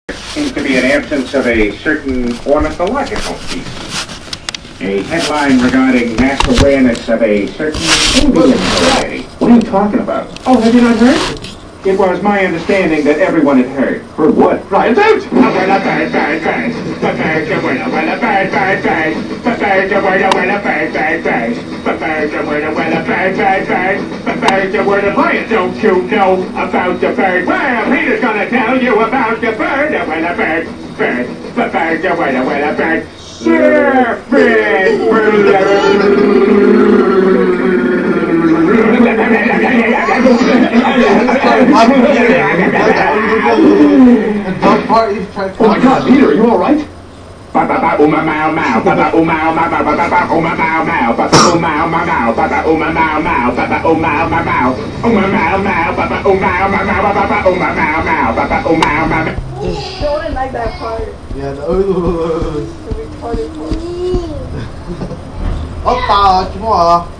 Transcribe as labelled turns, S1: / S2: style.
S1: Seems to be an absence of a certain ornithological species. A headline regarding mass awareness of a certain Indian variety. What are you talking about? Oh, have you not heard? It was my understanding that everyone had heard. Heard what? Cry it out! Don't you know about the bird? Well, Peter's gonna tell you about the bird. Well, a bird, bird.
S2: Oh my God, Peter, are you all right?
S3: Don't like that part.
S4: Yeah,
S3: The retarded part.
S4: Oppa, come on.